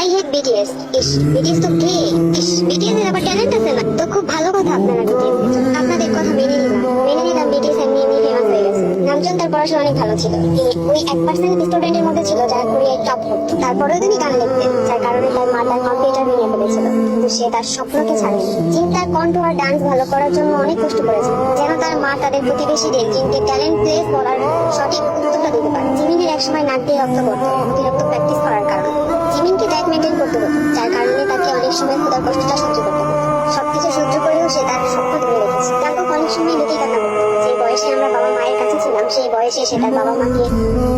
I hate BTS. Is, BTS তো কে? ইস, BTS এর আবার ট্যালেন্ট আছে না? তো খুব ভালো কথা আপনারা বিটিএস দেখছেন। আপনাদের কথা মেনে নিলাম বিটিএস এমনি ফেমাস হয়ে গেছে। নামজন তার পড়াশোনা অনেক ভালো ছিল। তিনি ওই 1% স্টুডেন্টের মধ্যে ছিল যারা কোরিয়ায় টপ করতো। তারপরেও তিনি গান লিখতেন, যার কারণে তার মা তার কম্পিউটার ভেঙে ফেলেছিল, কিন্তু সে তার স্বপ্নকে ছাড়েনি। জিন তার কণ্ঠ আর ডান্স ভালো করার জন্য অনেক কষ্ট করেছে, যেন তার মা তাদের প্রতিবেশীদের জিনকে ট্যালেন্ট প্লেস বলার সঠিক উত্তরটা দিতে পারে। জিমিনের একসময় নাক দিয়ে রক্ত পড়তো অতিরিক্ত প্র্যাকটিস করার কারণে। জিমিনকে ডায়েট মেনটেন করতে হতো, যার কারণে তাকে অনেক সময় ক্ষুধার কষ্টটা সহ্য করতে হতো। সবকিছু সহ্য করেও সে তার স্বপ্ন ধরে রেখেছে। তারপর অনেক সময় লুকিয়ে কান্না করতো। যে বয়সে আমরা বাবা মায়ের কাছে ছিলাম, সেই বয়সে সে তার বাবা মাকে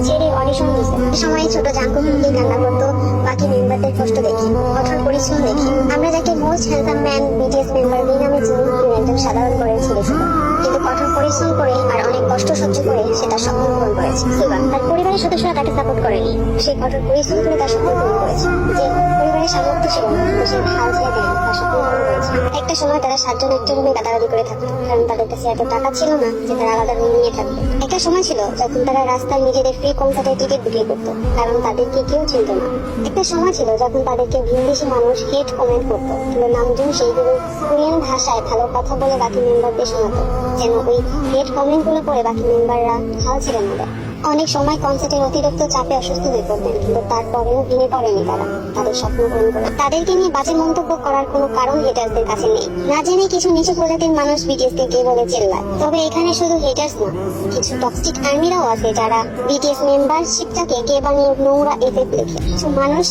ছেড়ে অডিশন দিয়েছে। সময় ছোট জাঙ্কুক লুকিয়ে কান্না করতো বাকি মেম্বারদের কষ্ট দেখি, কঠোর পরিশ্রম দেখি। আমরা যাকে most handsome man BTS member V নামে চিনি, তিনি একজন সাধারণ ঘরের ছেলে ছিল, কিন্তু কঠোর পরিশ্রম করে আর অনেক কষ্ট সহ্য করে সে তার স্বপ্ন পূরণ করেছে। তার পরিবারের সদস্যরা তাকে সাপোর্ট করেনি, সে কঠোর পরিশ্রম করে তার স্বপ্ন পূরণ করেছে। যে পরিবারের সামর্থ্য ছিল না, কিন্তু সে হাল ছেড়ে দেয়নি, তার স্বপ্ন পূরণ করেছে। একটা সময় তারা 7 জন একটা রুমে গাদাগাদি করে থাকতো, কারণ তাদের কাছে এত টাকা ছিল না যে তারা আলাদা রুম নিয়ে থাকবে। একটা সময় ছিল যখন তারা রাস্তায় নিজেদের ফ্রি কনসার্টের টিকিট বিক্রি করতো, কারণ তাদেরকে কেউ চিনত না। একটা সময় ছিল যখন তাদেরকে ভিনদেশি মানুষ হেট কমেন্ট করতো, কিন্তু নামজুন সেইগুলো কোরিয়ান ভাষায় ভালো কথা বলে বাকি মেম্বারদের শোনাতো, যেন ওই হেট কমেন্ট গুলো পরে বাকি মেম্বাররা হাল ছেড়ে না দেয়। অনেক সময় কনসার্টের অতিরিক্ত চাপে অসুস্থ হয়ে পড়তেন, কিন্তু তারপরেও ভেঙে পড়েনি তারা, তাদের স্বপ্ন পূরণ করে। তাদেরকে নিয়ে বাজে মন্তব্য করার কোনো কারণ হেটার্সদের কাছে নেই। না জেনে কিছু নিচু প্রজাতির মানুষ বিটিএস কে বলে চিল্লায়। তবে এখানে শুধু হেটার্স না, কিছু টক্সিক আর্মিরাও আছে যারা বিটিএস মেম্বারশিপটাকে কে বানিয়ে নোংরা এফেক্ট লেখে। কিছু মানুষ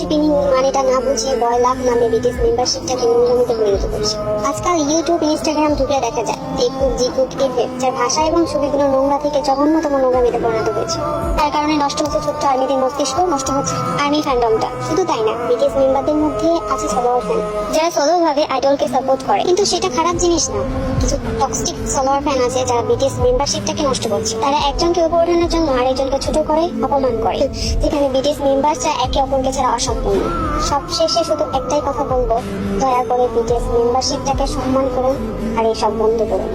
মানেটা না বুঝিয়ে বয়লাভ নামে বিটিএস মেম্বারশিপটাকে নোংরামিতে পরিণত করছে। আজকাল ইউটিউব ইনস্টাগ্রাম ঢুকে দেখা যায় টেককুক জিকুক এফেক্ট, যার ভাষা এবং ছবিগুলো নোংরা থেকে জঘন্যতম নোংরামিতে পরিণত হয়েছে। তার কারণে নষ্ট হচ্ছে ছোট্ট আর্মিদের মস্তিষ্ক, নষ্ট হচ্ছে আর্মি ফ্যান্ডমটা। শুধু তাই না, বিটিএস মেম্বারদের মধ্যে আছে ফলোয়ার ফ্যান, যারা সোলো ভাবে আইডলকে সাপোর্ট করে, কিন্তু সেটা খারাপ জিনিস না। কিছু টক্সিক ফলোয়ার ফ্যান আছে যারা বিটিএস মেম্বারশিপটাকে নষ্ট করছে। তারা একজনকে উপর ওঠানোর জন্য আরেকজনকে ছোট করে অপমান করে, যেখানে বিটিএস মেম্বাররা একে অপরকে ছাড়া অসম্পূর্ণ। সবশেষে শুধু একটাই কথা বলবো, দয়া করে বিটিএস মেম্বারশিপটাকে সম্মান করুন আর এইসব বন্ধ করুন।